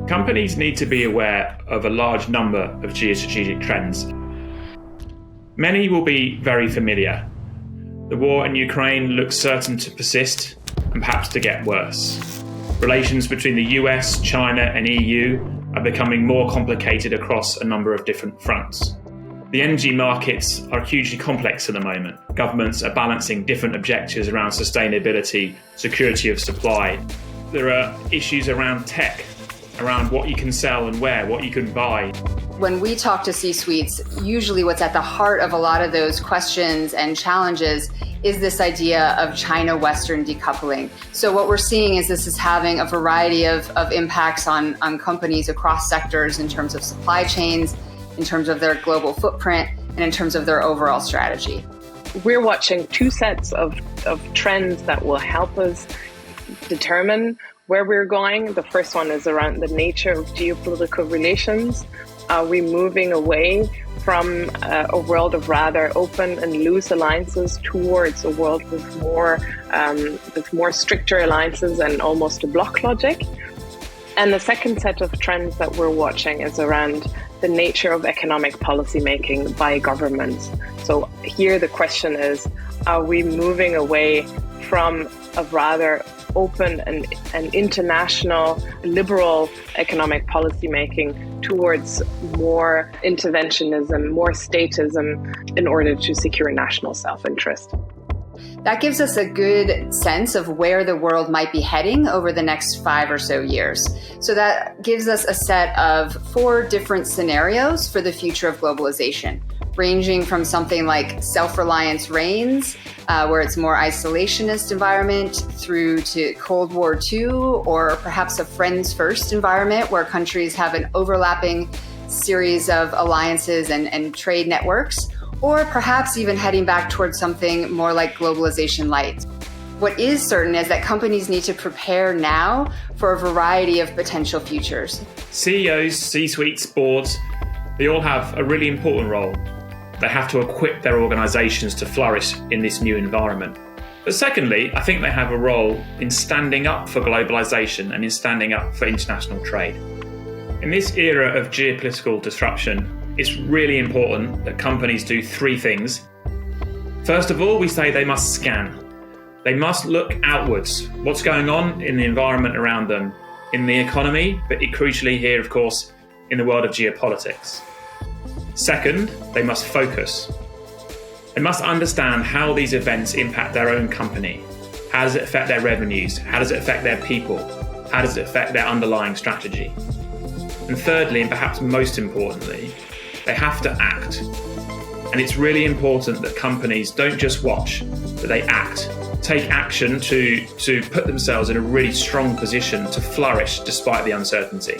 Companies need to be aware of a large number of geostrategic trends. Many will be very familiar. The war in Ukraine looks certain to persist and perhaps to get worse. Relations between the US, China and EU are becoming more complicated across a number of different fronts. The energy markets are hugely complex at the moment. Governments are balancing different objectives around sustainability, security of supply. There are issues around tech, around what you can sell and where, what you can buy. When we talk to C-suites, usually what's at the heart of a lot of those questions and challenges is this idea of China-Western decoupling. So what we're seeing is this is having a variety of impacts on companies across sectors in terms of supply chains, in terms of their global footprint, and in terms of their overall strategy. We're watching two sets of trends that will help us determine where we're going. The first one is around the nature of geopolitical relations. Are we moving away from a world of rather open and loose alliances towards a world with more stricter alliances and almost a bloc logic? And the second set of trends that we're watching is around the nature of economic policy making by governments. So here the question is, are we moving away from a rather open and international liberal economic policy making towards more interventionism, more statism in order to secure national self-interest? That gives us a good sense of where the world might be heading over the next 5 or so years. So that gives us a set of 4 different scenarios for the future of globalization, ranging from something like self-reliance reigns, where it's more isolationist environment, through to Cold War II, or perhaps a friends first environment where countries have an overlapping series of alliances and trade networks, or perhaps even heading back towards something more like globalization lite. What is certain is that companies need to prepare now for a variety of potential futures. CEOs, C-suites, boards, they all have a really important role. They have to equip their organizations to flourish in this new environment. But secondly, I think they have a role in standing up for globalization and in standing up for international trade. In this era of geopolitical disruption, it's really important that companies do 3 things. First of all, we say they must scan. They must look outwards. What's going on in the environment around them, in the economy, but crucially here, of course, in the world of geopolitics. Second, they must focus. They must understand how these events impact their own company. How does it affect their revenues? How does it affect their people? How does it affect their underlying strategy? And thirdly, and perhaps most importantly, they have to act. And it's really important that companies don't just watch, but they act. Take action to put themselves in a really strong position to flourish despite the uncertainty.